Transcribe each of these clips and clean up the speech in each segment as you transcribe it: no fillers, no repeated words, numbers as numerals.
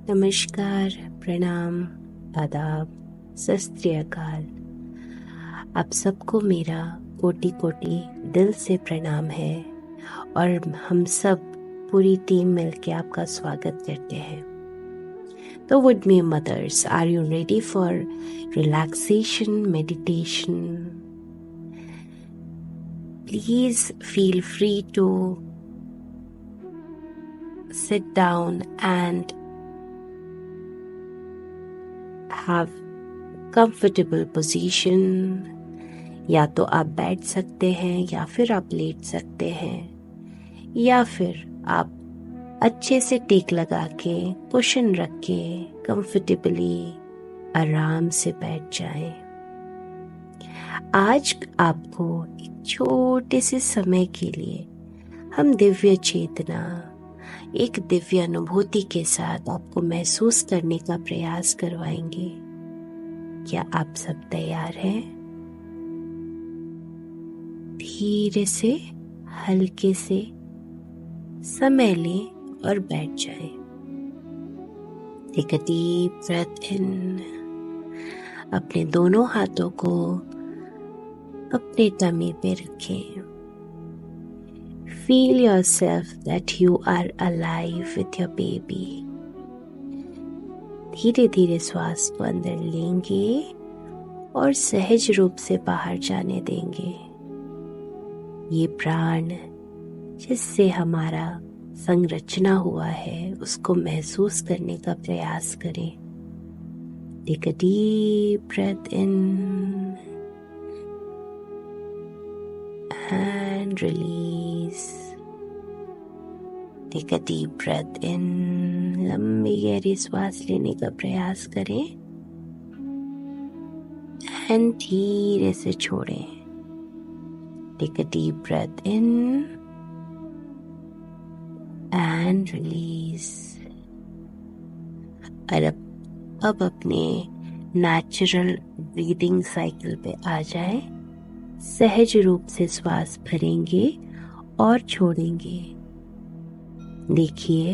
नमस्कार, प्रणाम, आदाब, सत श्री अकाल। आप सबको मेरा कोटि कोटि दिल से प्रणाम है और हम सब पूरी टीम मिलके आपका स्वागत करते हैं। तो would be mothers, are you ready for relaxation meditation? Please feel free to sit down and have comfortable position। या तो आप बैठ सकते हैं या फिर आप लेट सकते हैं या फिर आप अच्छे से टेक लगा के कुशन रख के कंफर्टेबली आराम से बैठ जाएं। आज आपको एक छोटे से समय के लिए हम दिव्य चेतना, एक दिव्य अनुभूति के साथ आपको महसूस करने का प्रयास करवाएंगे। क्या आप सब तैयार हैं? धीरे से, हल्के से समय लें और बैठ जाएं। Take a deep breath in. अपने दोनों हाथों को अपने टमी पे रखें। Feel yourself that you are alive with your baby। धीरे धीरे श्वास को अंदर लेंगे और सहज रूप से बाहर जाने देंगे। ये प्राण जिससे हमारा संरचना हुआ है उसको महसूस करने का प्रयास करें। Take a deep breath in and release। Take a deep breath in। लंबी गहरी श्वास लेने का प्रयास करें and धीरे से छोड़ें। Take a deep breath in and release। और अब अपने नेचुरल ब्रीदिंग साइकिल पे आ जाएं। सहज रूप से श्वास भरेंगे और छोड़ेंगे। देखिए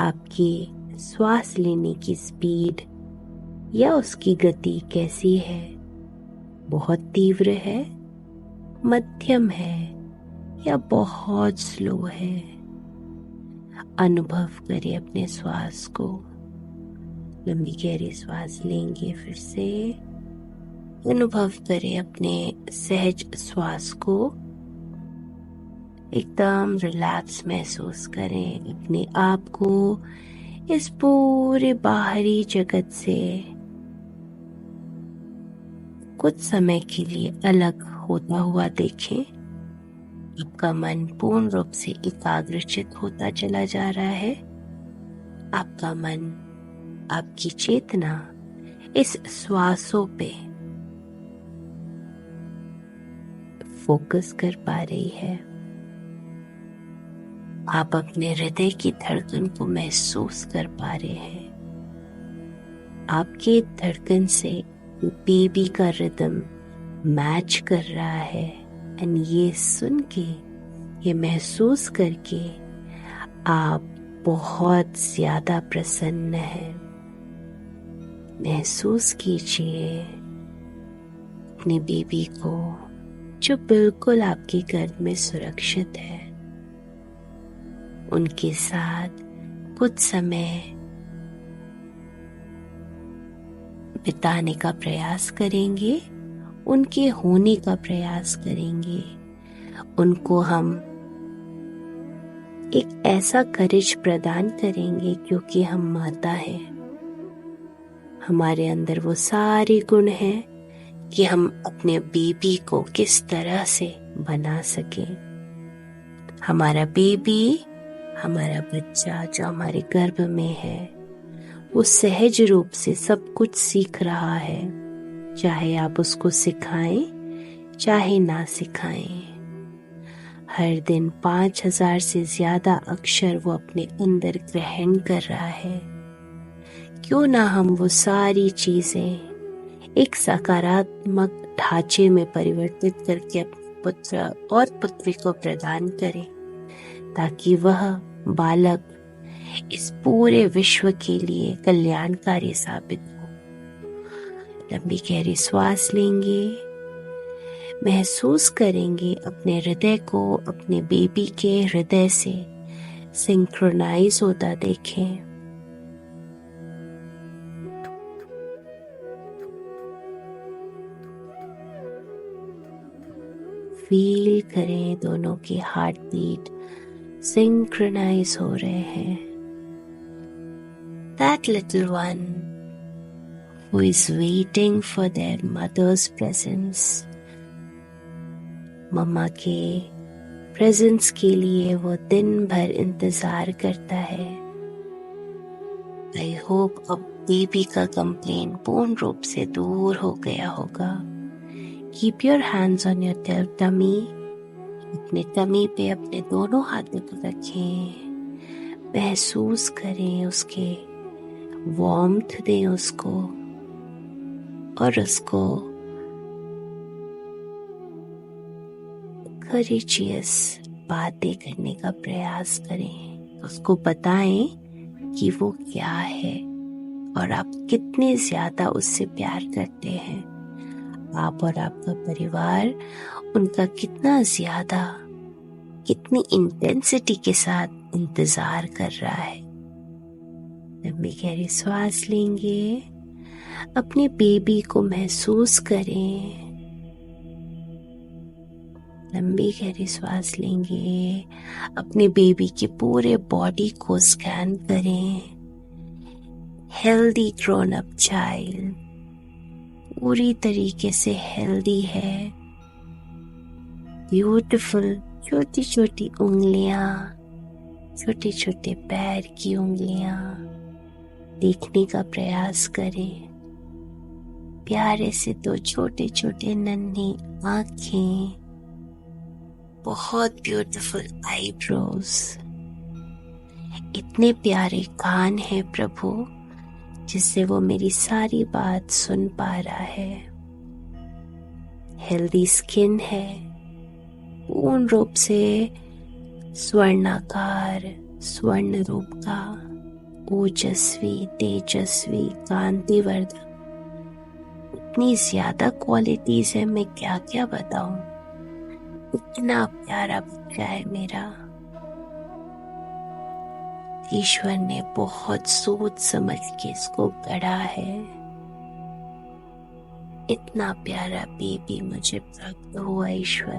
आपकी श्वास लेने की स्पीड या उसकी गति कैसी है। बहुत तीव्र है, मध्यम है या बहुत स्लो है। अनुभव करें अपने श्वास को। लंबी गहरी श्वास लेंगे, फिर से अनुभव करें अपने सहज श्वास को। एकदम रिलैक्स महसूस करें अपने आप को इस पूरे बाहरी जगत से कुछ समय के लिए अलग होता हुआ देखें। आपका मन पूर्ण रूप से एकाग्रचित होता चला जा रहा है। आपका मन, आपकी चेतना इस श्वासों पे फोकस कर पा रही है। आप अपने हृदय की धड़कन को महसूस कर पा रहे हैं। आपके धड़कन से बेबी का रिदम मैच कर रहा है। एंड ये सुन के, ये महसूस करके आप बहुत ज्यादा प्रसन्न हैं। महसूस कीजिए अपने बेबी को जो बिल्कुल आपके गर्भ में सुरक्षित है। उनके साथ कुछ समय बिताने का प्रयास करेंगे, उनके होने का प्रयास करेंगे। उनको हम एक ऐसा करेज प्रदान करेंगे क्योंकि हम माता हैं। हमारे अंदर वो सारे गुण हैं कि हम अपने बेबी को किस तरह से बना सकें। हमारा बेबी, हमारा बच्चा जो हमारे गर्भ में है, वो सहज रूप से सब कुछ सीख रहा है। चाहे आप उसको सिखाएं चाहे ना सिखाएं। हर दिन 5000 से ज्यादा अक्षर वो अपने अंदर ग्रहण कर रहा है। क्यों ना हम वो सारी चीजें एक सकारात्मक ढांचे में परिवर्तित करके अपने पुत्र और पुत्री को प्रदान करें, ताकि वह बालक इस पूरे विश्व के लिए कल्याणकारी साबित हो। लंबी गहरी श्वास लेंगे, महसूस करेंगे अपने हृदय को अपने बेबी के हृदय से सिंक्रोनाइज होता देखें। फील करें दोनों के हार्ट बीट सिंक्रोनाइज हो रहे हैं। That little one who is waiting for their mother's presence, मम्मा के प्रेजेंस के लिए वो दिन भर इंतजार करता है। आई होप अब बेबी का कंप्लेन पूर्ण रूप से दूर हो गया होगा। Keep your hands on your tummy, अपने टमी पे अपने दोनों हाथों को रखें, महसूस करें उसके वार्मथ दें उसको और उसको करेजियस बातें करने का प्रयास करें। उसको बताएं कि वो क्या है और आप कितने ज्यादा उससे प्यार करते हैं। आप और आपका परिवार उनका कितना ज्यादा, कितनी इंटेंसिटी के साथ इंतजार कर रहा है। लंबी गहरी श्वास लेंगे, अपने बेबी को महसूस करें। लंबी गहरी श्वास लेंगे, अपने बेबी की पूरे बॉडी को स्कैन करें। हेल्दी ग्रोन अप चाइल्ड, पूरी तरीके से हेल्दी है। ब्यूटीफुल छोटी छोटी उंगलियां, छोटे छोटे पैर की उंगलियां देखने का प्रयास करें। प्यारे से दो छोटे छोटे नन्ही आंखें, बहुत ब्यूटीफुल आईब्रोज, इतने प्यारे कान है प्रभु जिससे वो मेरी सारी बात सुन पा रहा है। हेल्दी स्किन है, पूर्ण रूप से स्वर्णाकार, स्वर्ण रूप का, ओजस्वी, तेजस्वी, कांतिवर्धक, इतनी ज्यादा क्वालिटीज है, मैं क्या क्या बताऊं। इतना प्यारा बच्चा है मेरा। ईश्वर ने बहुत सोच समझ के इसको गढ़ा है। इतना प्यारा बेबी मुझे प्राप्त हुआ। ईश्वर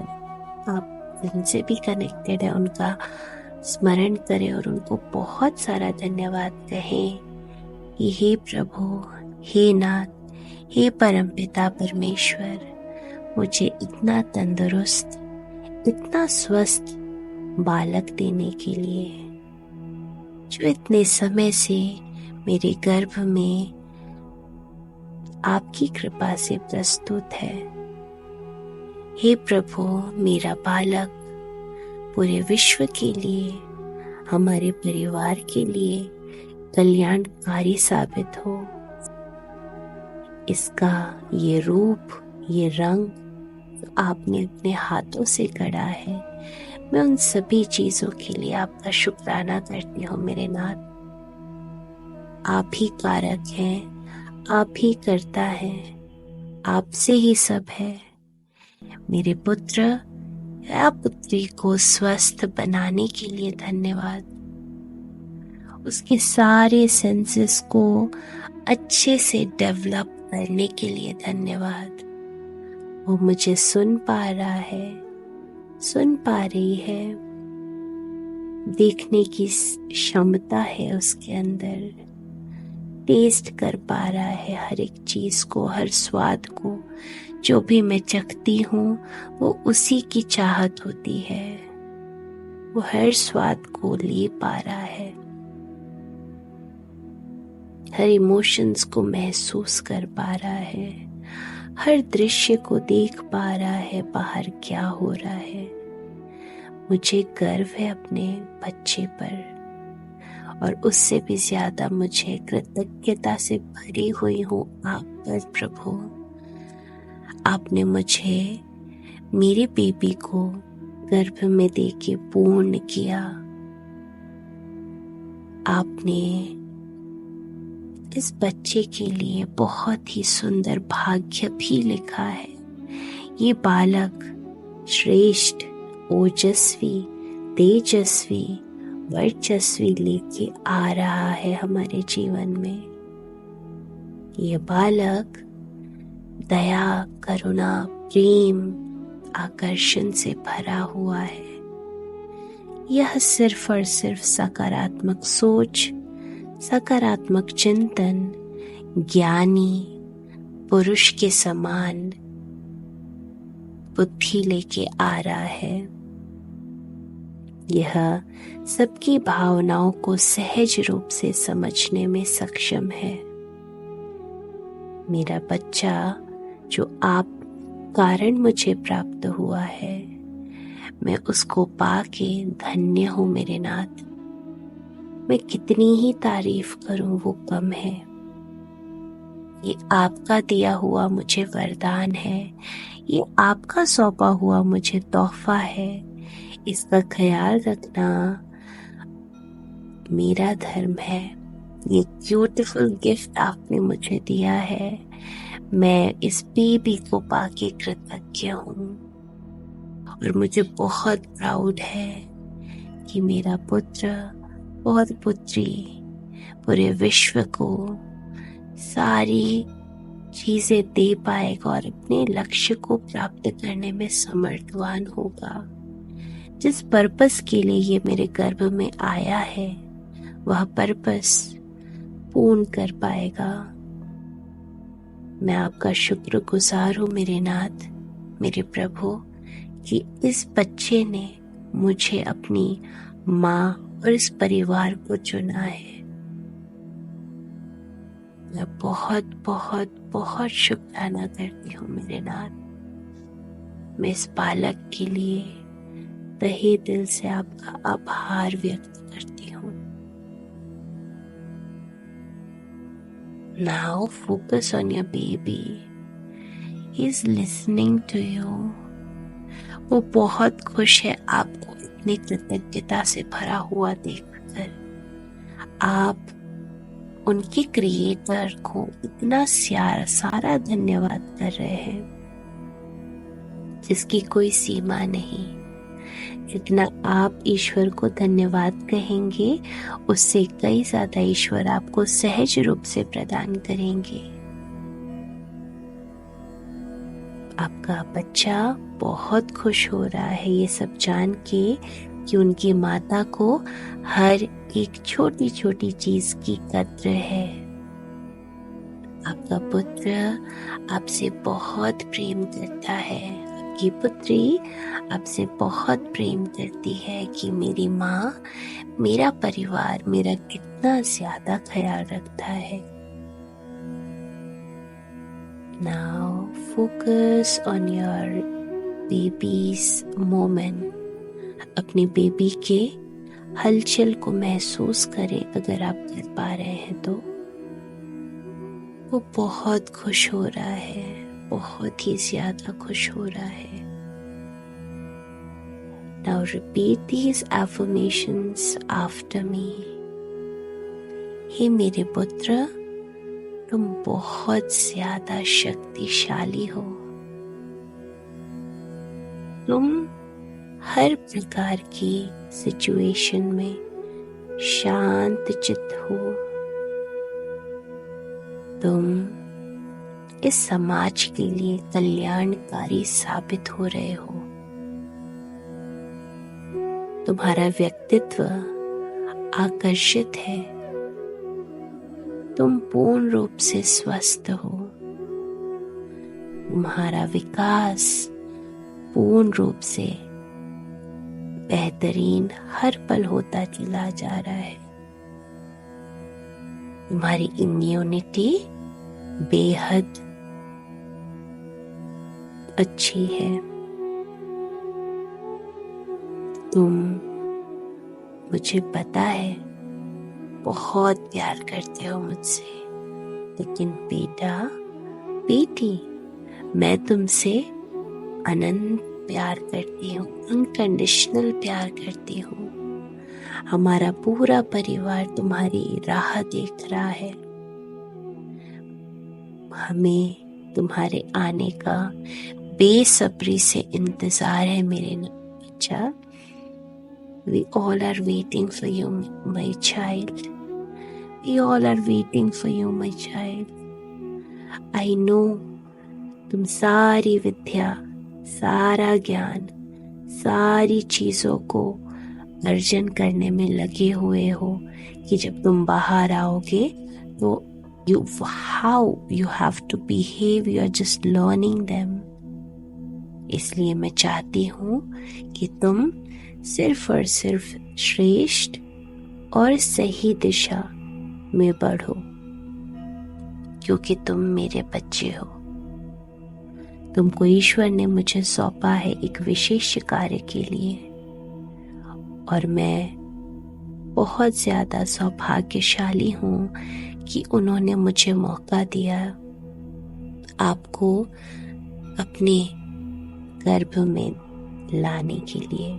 आप जिनसे भी कनेक्टेड है उनका स्मरण करें और उनको बहुत सारा धन्यवाद कहें कि हे प्रभु, हे नाथ, हे परमपिता परमेश्वर, मुझे इतना तंदुरुस्त, इतना स्वस्थ बालक देने के लिए, जो इतने समय से मेरे गर्भ में आपकी कृपा से प्रस्तुत है। हे प्रभु, मेरा बालक पूरे विश्व के लिए, हमारे परिवार के लिए कल्याणकारी साबित हो। इसका ये रूप, ये रंग आपने अपने हाथों से गढ़ा है, मैं उन सभी चीजों के लिए आपका शुक्राना करती हूँ मेरे नाथ। आप ही कारक हैं, आप ही करता है, आपसे ही सब है। मेरे पुत्र या पुत्री को स्वस्थ बनाने के लिए धन्यवाद। उसके सारे सेंसेस को अच्छे से डेवलप करने के लिए धन्यवाद। वो मुझे सुन पा रहा है, सुन पा रही है, देखने की क्षमता है उसके अंदर, टेस्ट कर पा रहा है हर एक चीज को, हर स्वाद को। जो भी मैं चखती हूँ वो उसी की चाहत होती है। वो हर स्वाद को ले पा रहा है, हर इमोशंस को महसूस कर पा रहा है, हर दृश्य को देख पा रहा है बाहर क्या हो रहा है। मुझे गर्व है अपने बच्चे पर और उससे भी ज्यादा मुझे कृतज्ञता से भरी हुई हूँ आप पर प्रभु। आपने मुझे, मेरे बेबी को गर्भ में देके पूर्ण किया। आपने इस बच्चे के लिए बहुत ही सुंदर भाग्य भी लिखा है। ये बालक श्रेष्ठ, ओजस्वी, तेजस्वी, वर्चस्वी लेके आ रहा है हमारे जीवन में। ये बालक दया, करुणा, प्रेम, आकर्षण से भरा हुआ है। यह सिर्फ और सिर्फ सकारात्मक सोच, सकारात्मक चिंतन, ज्ञानी पुरुष के समान बुद्धि लेके आ रहा है। यह सबकी भावनाओं को सहज रूप से समझने में सक्षम है। मेरा बच्चा जो आप कारण मुझे प्राप्त हुआ है, मैं उसको पाके धन्य हूँ मेरे नाथ। मैं कितनी ही तारीफ करूं वो कम है। ये आपका दिया हुआ मुझे वरदान है, ये आपका सौंपा हुआ मुझे तोहफा है। इसका ख्याल रखना मेरा धर्म है। ये ब्यूटीफुल गिफ्ट आपने मुझे दिया है। मैं इस बेबी को पाके कृतज्ञ हूँ और मुझे बहुत प्राउड है कि मेरा पुत्र और पुत्री पूरे विश्व को सारी चीजें दे पाएगा और अपने लक्ष्य को प्राप्त करने में समर्थवान होगा। जिस पर्पस के लिए ये मेरे गर्भ में आया है, वह पर्पस पूर्ण कर पाएगा। मैं आपका शुक्रगुजार हूँ मेरे नाथ, मेरे प्रभु, कि इस बच्चे ने मुझे अपनी माँ और इस परिवार को चुना है। मैं बहुत बहुत बहुत शुक्राना करती हूँ मेरे नाथ। मैं इस बालक के लिए तहे दिल से आपका आभार व्यक्त करती हूँ। Now focus on your baby. He is listening to you. वो बहुत खुश है आपको इतनी कृतज्ञता से भरा हुआ देखकर। आप उनके क्रिएटर को इतना सारा धन्यवाद कर रहे हैं जिसकी कोई सीमा नहीं। जितना आप ईश्वर को धन्यवाद कहेंगे, उससे कई ज्यादा ईश्वर आपको सहज रूप से प्रदान करेंगे। आपका बच्चा बहुत खुश हो रहा है ये सब जान के कि उनकी माता को हर एक छोटी छोटी चीज की कद्र है। आपका पुत्र आपसे बहुत प्रेम करता है, आपकी पुत्री आपसे बहुत प्रेम करती है कि मेरी माँ, मेरा परिवार मेरा कितना ज्यादा ख्याल रखता है। Now focus on your baby's moment. अपनी बेबी के हलचल को महसूस करें अगर आप कर पा रहे हैं तो। वो बहुत खुश हो रहा है, बहुत ही ज्यादा खुश हो रहा है। Now repeat these affirmations after me. हे मेरे पुत्र, तुम बहुत ज्यादा शक्तिशाली हो। तुम हर प्रकार की सिचुएशन में शांत चित्त हो। तुम इस समाज के लिए कल्याणकारी साबित हो रहे हो। तुम्हारा व्यक्तित्व आकर्षित है। तुम पूर्ण रूप से स्वस्थ हो। तुम्हारा विकास पूर्ण रूप से बेहतरीन हर पल होता चला जा रहा है। तुम्हारी इम्यूनिटी बेहद अच्छी है। तुम, मुझे पता है, बहुत प्यार करते हो मुझसे, लेकिन बेटा, बेटी, मैं तुमसे अनंत प्यार करती हूँ, अनकंडीशनल प्यार करती हूँ। हमारा पूरा परिवार तुम्हारी राह देख रहा है। हमें तुम्हारे आने का बेसब्री से इंतजार है मेरे बच्चा। We all are waiting for you, my child. We all are waiting for you, my child. I know तुम सारी विद्या, सारा ज्ञान, सारी चीजों को अर्जन करने में लगे हुए हो कि जब तुम बाहर आओगे तो how you have to behave, you are just learning them. इसलिए मैं चाहती हूँ कि तुम सिर्फ और सिर्फ श्रेष्ठ और सही दिशा में बढ़ो, क्योंकि तुम मेरे बच्चे हो। तुमको ईश्वर ने मुझे सौंपा है एक विशेष कार्य के लिए, और मैं बहुत ज्यादा सौभाग्यशाली हूँ कि उन्होंने मुझे मौका दिया आपको अपने गर्भ में लाने के लिए।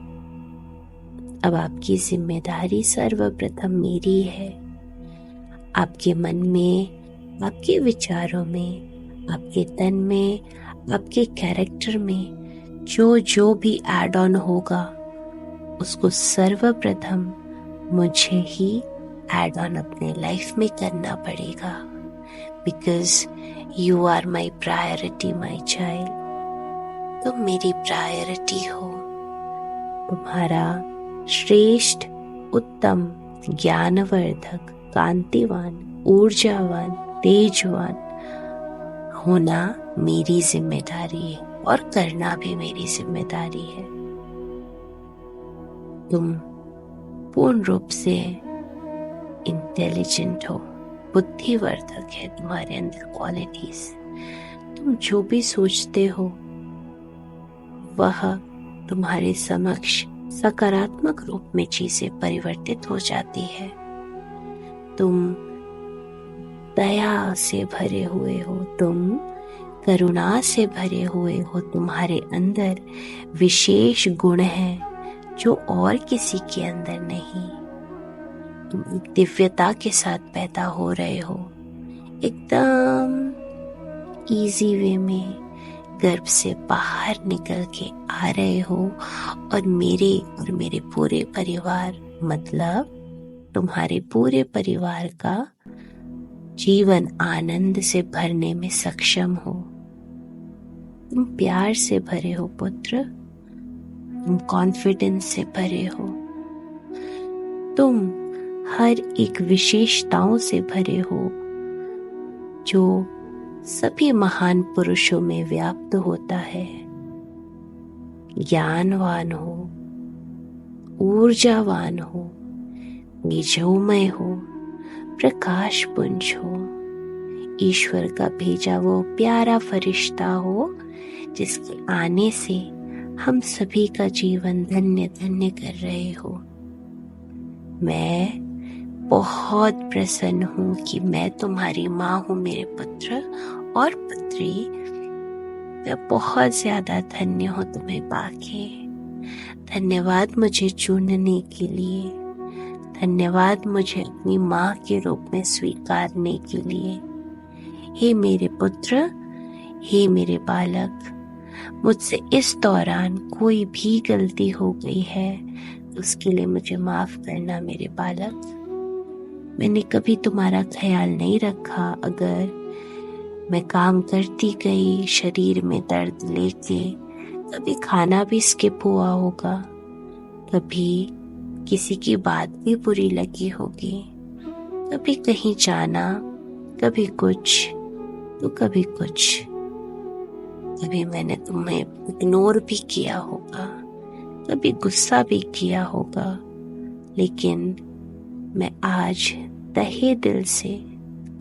अब आपकी जिम्मेदारी सर्वप्रथम मेरी है। आपके मन में, आपके विचारों में, आपके तन में, आपके कैरेक्टर में जो भी ऐड ऑन होगा उसको सर्वप्रथम मुझे ही ऐड ऑन अपने लाइफ में करना पड़ेगा, because you are my priority my child. तुम मेरी प्रायोरिटी हो। तुम्हारा श्रेष्ठ, उत्तम, ज्ञानवर्धक, कांतिवान, ऊर्जावान, तेजवान होना मेरी जिम्मेदारी है और करना भी मेरी जिम्मेदारी है। तुम पूर्ण रूप से इंटेलिजेंट हो, बुद्धिवर्धक है तुम्हारे अंदर क्वालिटीज। तुम जो भी सोचते हो वह तुम्हारे समक्ष सकारात्मक रूप में चीजें परिवर्तित हो जाती है। तुम दया से भरे हुए हो, तुम करुणा से भरे हुए हो। तुम्हारे अंदर विशेष गुण हैं जो और किसी के अंदर नहीं। तुम एक दिव्यता के साथ पैदा हो रहे हो, एकदम इजी वे में गर्भ से बाहर निकल के आ रहे हो, और मेरे पूरे परिवार, मतलब तुम्हारे पूरे परिवार का जीवन आनंद से भरने में सक्षम हो। तुम प्यार से भरे हो पुत्र, तुम कॉन्फिडेंस से भरे हो, तुम हर एक विशेषताओं से भरे हो जो सभी महान पुरुषों में व्याप्त होता है। ज्ञानवान हो, ऊर्जावान हो, तेजोमय हो, प्रकाश पुंज हो, ईश्वर का भेजा वो प्यारा फरिश्ता हो जिसके आने से हम सभी का जीवन धन्य धन्य कर रहे हो। मैं बहुत प्रसन्न हूँ कि मैं तुम्हारी माँ हूँ मेरे पुत्र और पुत्री। मैं बहुत ज्यादा धन्य हूँ तुम्हें पाके। धन्यवाद मुझे चुनने के लिए, धन्यवाद मुझे अपनी माँ के रूप में स्वीकारने के लिए। हे मेरे पुत्र, हे मेरे बालक, मुझसे इस दौरान कोई भी गलती हो गई है तो उसके लिए मुझे माफ करना मेरे बालक। मैंने कभी तुम्हारा ख्याल नहीं रखा। अगर मैं काम करती गई शरीर में दर्द लेके, कभी खाना भी स्किप हुआ होगा, कभी किसी की बात भी बुरी लगी होगी, कभी कहीं जाना, कभी कुछ तो कभी कुछ, कभी मैंने तुम्हें इग्नोर भी किया होगा, कभी गुस्सा भी किया होगा, लेकिन मैं आज तहे दिल से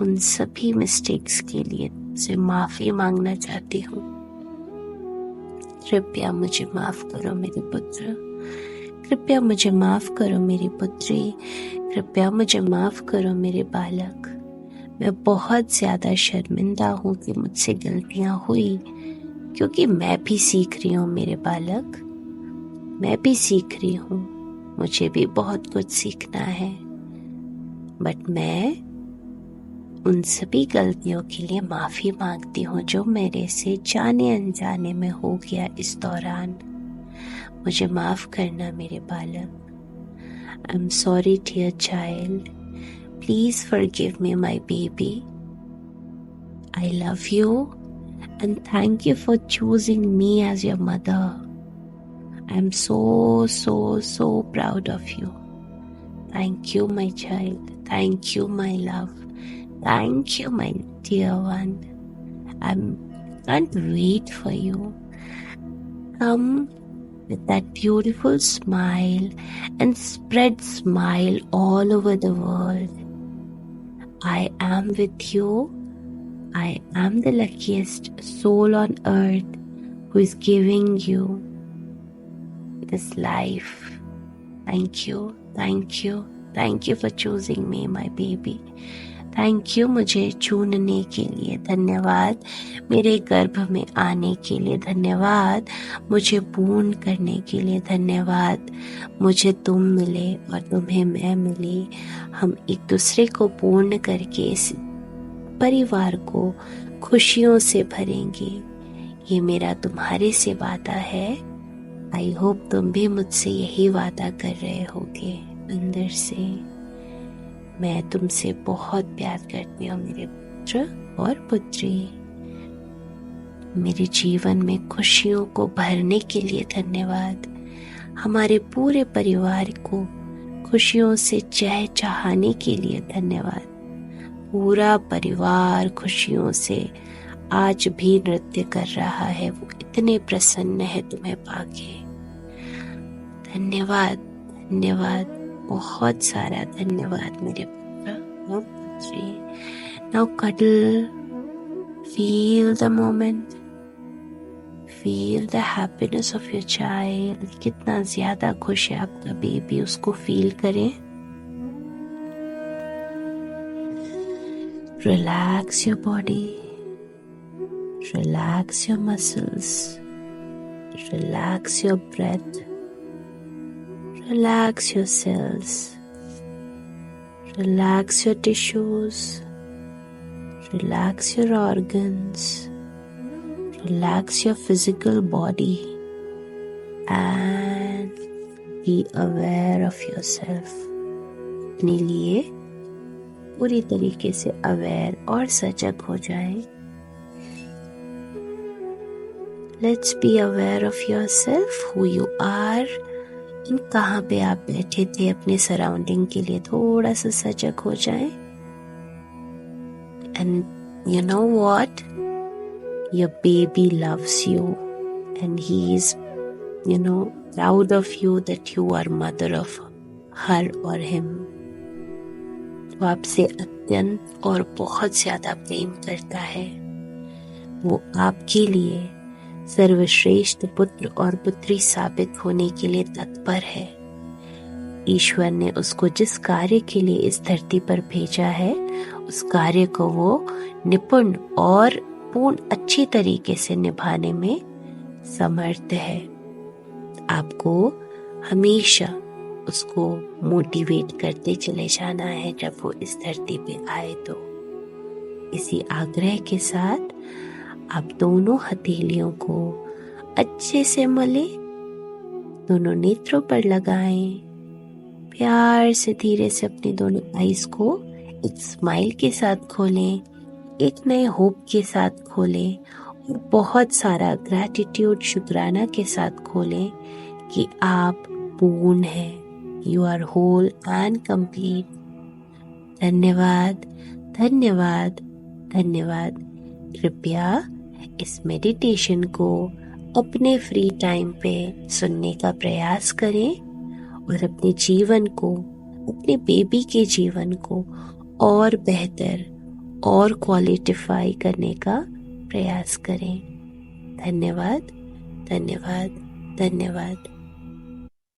उन सभी मिस्टेक्स के लिए से माफी मांगना चाहती हूँ। कृपया मुझे माफ करो मेरे पुत्र, कृपया मुझे माफ करो मेरी पुत्री, कृपया मुझे माफ करो मेरे बालक। मैं बहुत ज्यादा शर्मिंदा हूँ कि मुझसे गलतियां हुई, क्योंकि मैं भी सीख रही हूँ मेरे बालक, मैं भी सीख रही हूँ। मुझे भी बहुत कुछ सीखना है, बट मैं उन सभी गलतियों के लिए माफी मांगती हूँ जो मेरे से जाने अनजाने में हो गया इस दौरान। मुझे माफ करना मेरे बालक। I am sorry dear child, please forgive me my baby. I love you and thank you for choosing me as your mother. I'm so proud of you. Thank you, my child. Thank you, my love. Thank you, my dear one. I can't wait for you. Come with that beautiful smile and spread smile all over the world. I am with you. I am the luckiest soul on earth who is giving you this life. Thank you, thank you, thank you for choosing me, my baby. Thank you मुझे चुनने के लिए, धन्यवाद मेरे गर्भ में आने के लिए, धन्यवाद मुझे पूर्ण करने के लिए, धन्यवाद मुझे तुम मिले और तुम्हें मैं मिली। हम एक दूसरे को पूर्ण करके इस परिवार को खुशियों से भरेंगे, ये मेरा तुम्हारे से वादा है। आई होप तुम भी मुझसे यही वादा कर रहे होगे अंदर से। मैं तुमसे बहुत प्यार करती हूँ मेरे पुत्र और पुत्री। मेरे जीवन में खुशियों को भरने के लिए धन्यवाद। हमारे पूरे परिवार को खुशियों से चहचहाने के लिए धन्यवाद। पूरा परिवार खुशियों से आज भी नृत्य कर रहा है, वो इतने प्रसन्न है तुम्हें पाके। धन्यवाद, धन्यवाद, बहुत सारा धन्यवाद मेरे पुत्र और पुत्री। Now cuddle, feel the moment, feel the happiness of your child। कितना ज्यादा खुश है आपका बेबी, उसको फील करें। Relax your body, relax your muscles, relax your breath, relax your cells, relax your tissues, relax your organs, relax your physical body and be aware of yourself। अपने लिए पूरी तरीके से अवेयर और सजग हो जाए। Let's be aware of yourself, who you are, कहाँ पे आप बैठे थे, अपने सराउंडिंग के लिए थोड़ा सा सजग हो जाए। And you know what, your baby loves you and he is proud of you that you are mother of her और हिम। वो आपसे अत्यंत और बहुत ज्यादा प्रेम करता है। वो आपके लिए सर्वश्रेष्ठ पुत्र और पुत्री साबित होने के लिए तत्पर है। ईश्वर ने उसको जिस कार्य के लिए इस धरती पर भेजा है, उस कार्य को वो निपुण और पूर्ण अच्छी तरीके से निभाने में समर्थ है। आपको हमेशा उसको मोटिवेट करते चले जाना है जब वो इस धरती पे आए। तो इसी आग्रह के साथ आप दोनों हथेलियों को अच्छे से मले, दोनों नेत्रों पर लगाएं, प्यार से धीरे से अपने दोनों आईज को एक स्माइल के साथ खोलें, एक नए होप के साथ खोलें और बहुत सारा ग्रैटिट्यूड, शुक्राना के साथ खोलें कि आप पूर्ण हैं। You are whole and complete। धन्यवाद, धन्यवाद, धन्यवाद। कृपया इस मेडिटेशन को अपने फ्री टाइम पे सुनने का प्रयास करें और अपने जीवन को, अपने बेबी के जीवन को और बेहतर और क्वालिटीफाई करने का प्रयास करें। धन्यवाद, धन्यवाद, धन्यवाद।